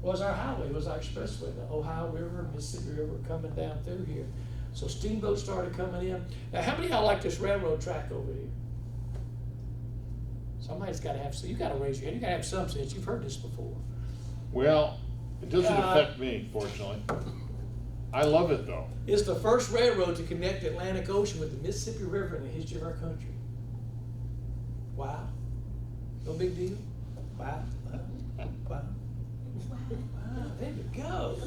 was our highway, was our expressway, the Ohio River, Mississippi River coming down through here. So steamboats started coming in. Now, how many of y'all like this railroad track over here? Somebody's got to have, so you got to raise your hand. You got to have some sense. You've heard this before. Well, it doesn't affect me, fortunately. I love it though. It's the first railroad to connect the Atlantic Ocean with the Mississippi River in the history of our country. Wow. No big deal? Wow. Wow. Wow. Wow. There we go.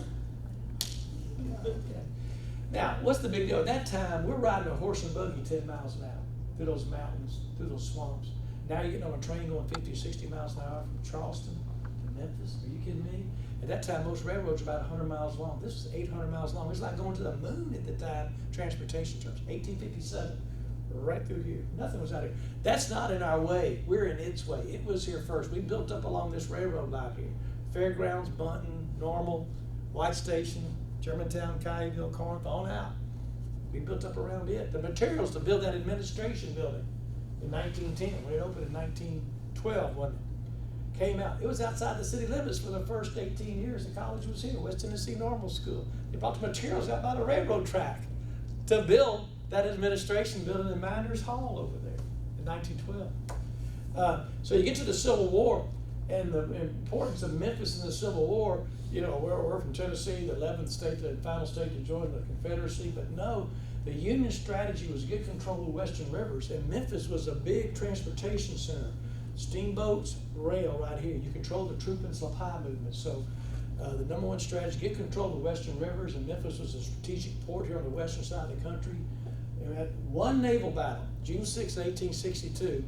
Okay. Now, what's the big deal? At that time, we're riding a horse and buggy 10 miles an hour through those mountains, through those swamps. Now you're getting on a train going 50 or 60 miles an hour from Charleston to Memphis. Are you kidding me? At that time, most railroads were about 100 miles long. This was 800 miles long. It was like going to the moon at the time, transportation terms. 1857, right through here. Nothing was out here. That's not in our way. We're in its way. It was here first. We built up along this railroad line here. Fairgrounds, Bunton, Normal, White Station, Germantown, Colleyville, Corinth, on out. We built up around it. The materials to build that administration building in 1910, when it opened in 1912, wasn't it? Came out. It was outside the city limits for the first 18 years. The college was here, West Tennessee Normal School. They brought the materials out by the railroad track to build that administration building in Miners Hall over there in 1912. So you get to the Civil War and the importance of Memphis in the Civil War. You know, we're from Tennessee, the 11th state, the final state to join the Confederacy, but no, the Union strategy was to get control of the western rivers, and Memphis was a big transportation center. Steamboats, rail right here. You control the troop and supply movement. So the number one strategy, get control of the western rivers, and Memphis was a strategic port here on the western side of the country. And we had one naval battle, June 6, 1862.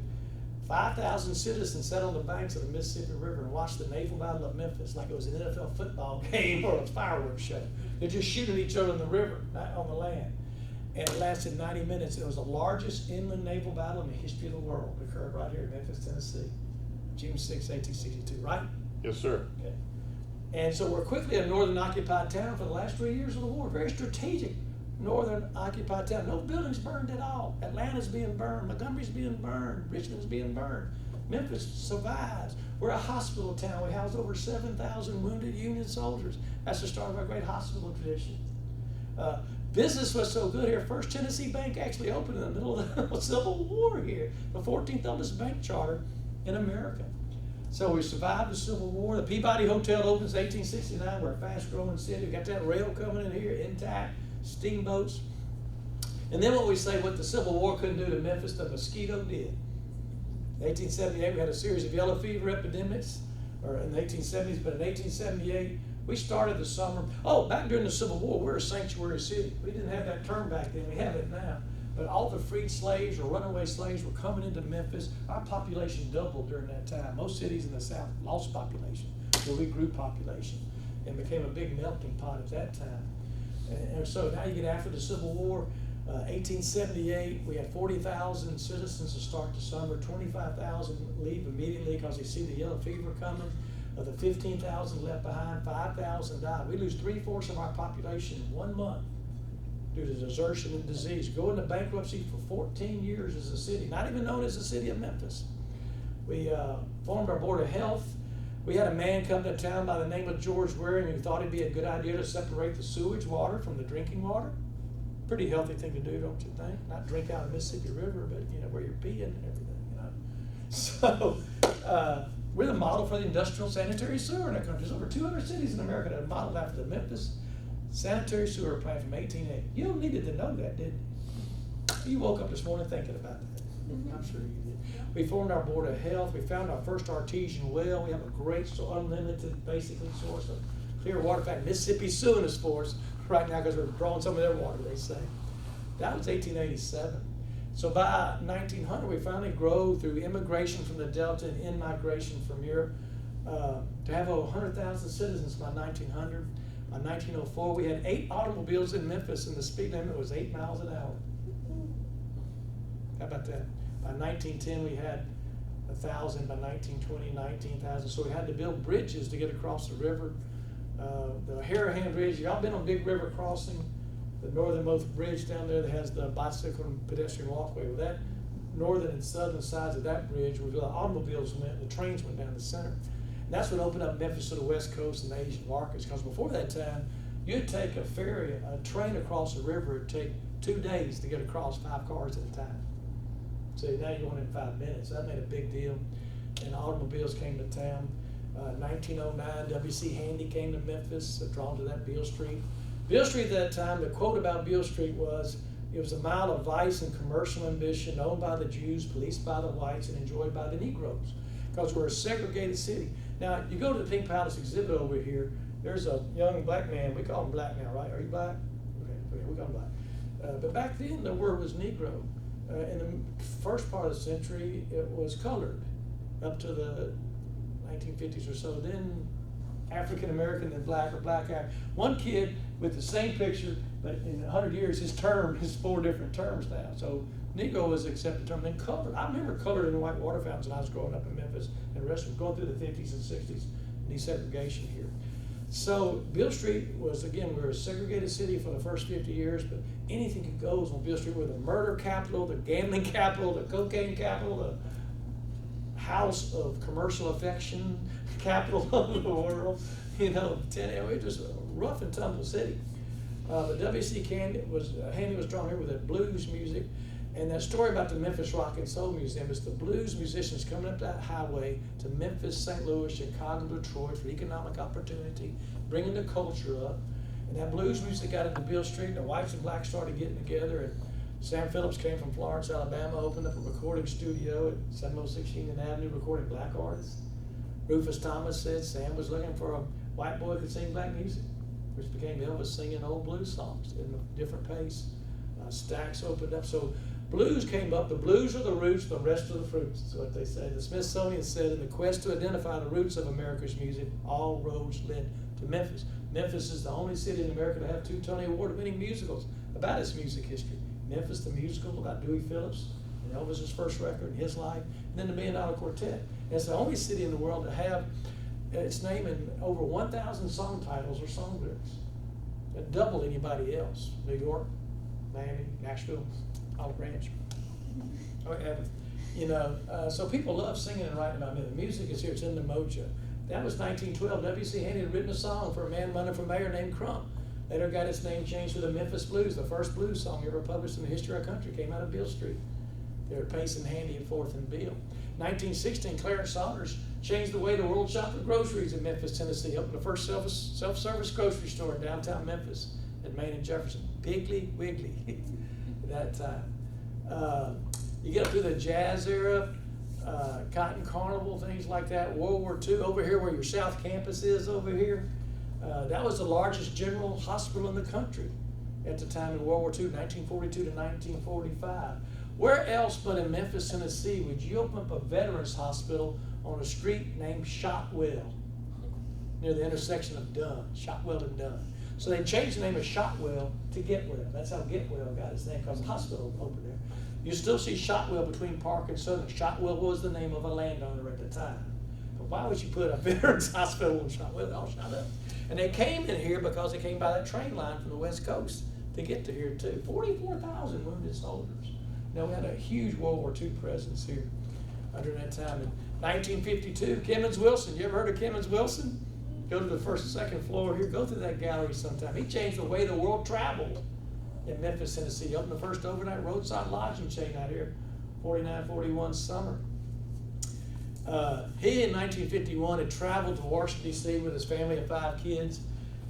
5,000 citizens sat on the banks of the Mississippi River and watched the naval battle of Memphis like it was an NFL football game or a fireworks show. They're just shooting each other in the river, not on the land. And it lasted 90 minutes. It was the largest inland naval battle in the history of the world. It occurred right here in Memphis, Tennessee, June 6, 1862, right? Yes, sir. Okay. And so we're quickly a northern occupied town for the last 3 years of the war. Very strategic northern occupied town. No buildings burned at all. Atlanta's being burned. Montgomery's being burned. Richmond's being burned. Memphis survives. We're a hospital town. We house over 7,000 wounded Union soldiers. That's the start of our great hospital tradition. Business was so good here. First Tennessee Bank actually opened in the middle of the Civil War here. The 14th oldest bank charter in America. So we survived the Civil War. The Peabody Hotel opens 1869. We're a fast-growing city. We got that rail coming in here intact, steamboats. And then what we say, what the Civil War couldn't do to Memphis, the mosquito did. In 1878, we had a series of yellow fever epidemics, or in the 1870s, but in 1878, we started the summer. Oh, back during the Civil War, we're a sanctuary city. We didn't have that term back then. We have it now. But all the freed slaves or runaway slaves were coming into Memphis. Our population doubled during that time. Most cities in the South lost population, so we grew population and became a big melting pot at that time. And so now you get after the Civil War, 1878, we had 40,000 citizens to start the summer. 25,000 leave immediately because they see the yellow fever coming. Of the 15,000 left behind, 5,000 died. We lose 3/4 of our population in 1 month due to desertion and disease. Go into bankruptcy for 14 years as a city, not even known as the city of Memphis. We formed our Board of Health. We had a man come to town by the name of George Waring who thought it'd be a good idea to separate the sewage water from the drinking water. Pretty healthy thing to do, don't you think? Not drink out of the Mississippi River, but you know, where you're peeing and everything, you know. So we're the model for the industrial sanitary sewer in our country. There's over 200 cities in America that are modeled after the Memphis sanitary sewer plant from 1880. You don't needed to know that, did you? You woke up this morning thinking about that. I'm sure you did. We formed our Board of Health. We found our first artesian well. We have a great, so unlimited, basically, source of clear water. In fact, Mississippi's suing us for us right now because we're drawing some of their water, they say. That was 1887. So by 1900, we finally grow through immigration from the Delta and in-migration from Europe to have over 100,000 citizens by 1900. By 1904, we had 8 automobiles in Memphis, and the speed limit was 8 miles an hour. How about that? By 1910, we had 1,000. By 1920, 19,000. So we had to build bridges to get across the river. The Harahan Bridge, y'all been on Big River Crossing? The northernmost bridge down there that has the bicycle and pedestrian walkway. Well, that northern and southern sides of that bridge, where the automobiles went, the trains went down the center. And that's what opened up Memphis to the West Coast and the Asian markets, because before that time, you'd take a ferry, a train across the river, it'd take 2 days to get across 5 cars at a time. So now you're going in 5 minutes. That made a big deal. And automobiles came to town. 1909, W.C. Handy came to Memphis, drawn to that Beale Street. Beale Street at that time, the quote about Beale Street was, it was a mile of vice and commercial ambition owned by the Jews, policed by the whites, and enjoyed by the Negroes, because we're a segregated city. Now, you go to the Pink Palace exhibit over here, there's a young black man, we call him black now, right? Are you black? Okay, we call him black. But back then, the word was Negro. In the first part of the century, it was colored, up to the 1950s or so. Then African American, then black, or black African. One kid with the same picture, but in 100 years, his term is 4 different terms now. So Negro was an accepted term. Then colored. I remember colored in white water fountains when I was growing up in Memphis, and the rest was going through the 50s and 60s, desegregation here. So Beale Street was, again, we were a segregated city for the first 50 years, but anything goes on Beale Street. We're the murder capital, the gambling capital, the cocaine capital, the house of commercial affection capital of the world. You know, it was just a rough and tumble city. But W.C. Handy was drawn here with that blues music. And that story about the Memphis Rock and Soul Museum is the blues musicians coming up that highway to Memphis, St. Louis, Chicago, Detroit for economic opportunity, bringing the culture up. And that blues music got into Beale Street, and the whites and blacks started getting together. And Sam Phillips came from Florence, Alabama, opened up a recording studio at 706 Union Avenue, recording black artists. Rufus Thomas said Sam was looking for a white boy who could sing black music, which became Elvis singing old blues songs in a different pace. Stacks opened up. So blues came up. The blues are the roots, the rest are the fruits, is what they say. The Smithsonian said, in the quest to identify the roots of America's music, all roads led to Memphis. Memphis is the only city in America to have 2 Tony Award-winning musicals about its music history. Memphis, the musical about Dewey Phillips and Elvis's first record and his life, and then the $1 Million Quartet. And it's the only city in the world to have its name in over 1,000 song titles or song lyrics. That double anybody else. New York, Miami, Nashville, Olive Branch. You know, so people love singing and writing about me. The music is here, it's in the mojo. That was 1912. W.C. Handy had written a song for a man running for mayor named Crump. Later got its name changed to the Memphis Blues. The first blues song ever published in the history of our country came out of Beale Street. They were Pacing Handy and 4th and Beale. 1916, Clarence Saunders changed the way the world shopped for groceries in Memphis, Tennessee. Opened the first self-service grocery store in downtown Memphis at Main and Jefferson. Piggly Wiggly at that time. You get up to the jazz era, Cotton Carnival, things like that. World War II, over here where your South Campus is over here. That was the largest general hospital in the country at the time in World War II, 1942 to 1945. Where else but in Memphis, Tennessee, would you open up a veterans hospital on a street named Shotwell, near the intersection of Dunn, Shotwell and Dunn? So they changed the name of Shotwell to Getwell. That's how Getwell got its name, because the hospital opened there. You still see Shotwell between Park and Southern. Shotwell was the name of a landowner at the time. But why would you put a veterans hospital in Shotwell? They all shot up. And they came in here because they came by that train line from the West Coast to get to here too. 44,000 wounded soldiers. Now we had a huge World War II presence here under that time. In 1952, Kemmons Wilson. You ever heard of Kemmons Wilson? Go to the first and second floor here. Go through that gallery sometime. He changed the way the world traveled in Memphis, Tennessee. He opened the first overnight roadside lodging chain out here, 49-41 summer. He, in 1951, had traveled to Washington, D.C. with his family of 5 kids.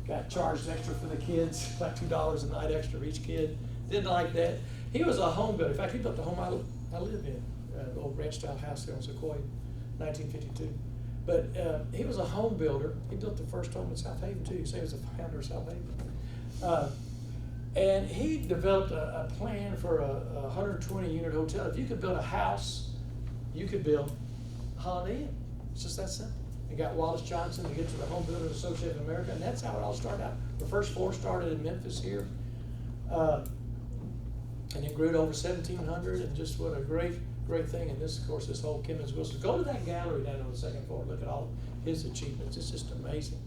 Got charged extra for the kids, like $2 a night extra for each kid. Didn't like that. He was a home builder. In fact, he built the home I live in, the old ranch-style house there on Sequoia, 1952. But he was a home builder. He built the first home in South Haven, too. So he was a founder of South Haven. And he developed a plan for a 120-unit hotel. If you could build a house, you could build Holiday Inn. It's just that simple. He got Wallace Johnson to get to the Home Builders Association of America, and that's how it all started out. The first floor started in Memphis here, and it grew to over 1,700, and just what a great thing. And this, of course, this whole Kemmons Wilson. Go to that gallery down on the second floor. Look at all his achievements. It's just amazing.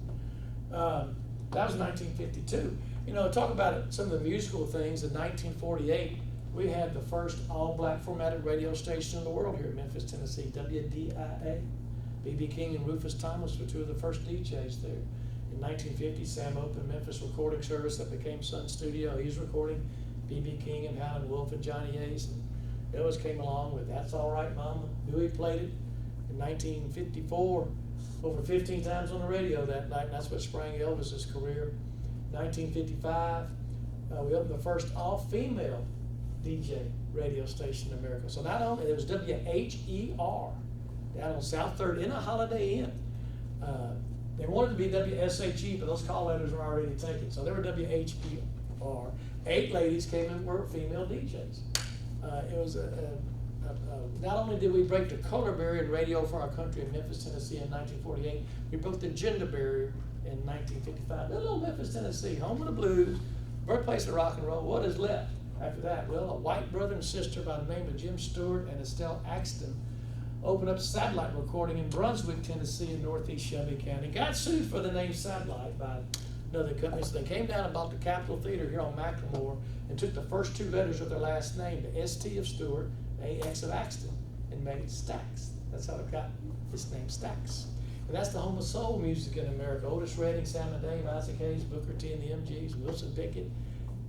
That was 1952. You know, talk about some of the musical things. In 1948, we had the first all-black formatted radio station in the world here in Memphis, Tennessee, WDIA. B.B. King and Rufus Thomas were two of the first DJs there. In 1950, Sam opened Memphis recording service that became Sun Studio. He was recording B.B. King and Howlin' Wolf and Johnny Ace. And Elvis came along with That's All Right Mama. Huey played it in 1954, over 15 times on the radio that night, and that's what sprang Elvis's career. 1955, we opened the first all-female DJ radio station in America. So not only, it was WHER down on South 3rd in a Holiday Inn. They wanted to be WSHE, but those call letters were already taken. So they were WHER. 8 ladies came and were female DJs. It was not only did we break the color barrier in radio for our country in Memphis, Tennessee in 1948, we broke the gender barrier in 1955. Little Memphis, Tennessee, home of the blues, birthplace of rock and roll. What is left after that? Well, a white brother and sister by the name of Jim Stewart and Estelle Axton opened up satellite recording in Brunswick, Tennessee in northeast Shelby County. Got sued for the name satellite by another company, so they came down and bought the Capitol Theater here on Macklemore and took the first 2 letters of their last name, the ST of Stewart, AX of Axton, and made it Stax. That's how it got its name, Stax. And that's the home of soul music in America. Otis Redding, Sam and Dave, Isaac Hayes, Booker T and the MGs, Wilson Pickett,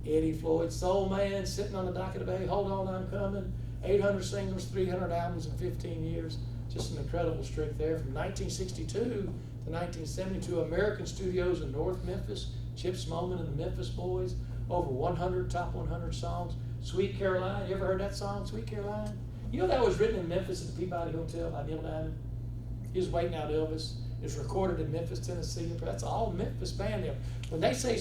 Eddie Floyd, Soul Man, Sitting on the Dock of the Bay, Hold On, I'm Coming, 800 singles, 300 albums in 15 years. Just an incredible streak there. From 1962 to 1972, American Studios in North Memphis, Chips Moman and the Memphis Boys, over 100 top 100 songs. Sweet Caroline, you ever heard that song, Sweet Caroline? You know that was written in Memphis at the Peabody Hotel by Neil Diamond? He was waiting out Elvis. It was recorded in Memphis, Tennessee. That's all Memphis band there. When they say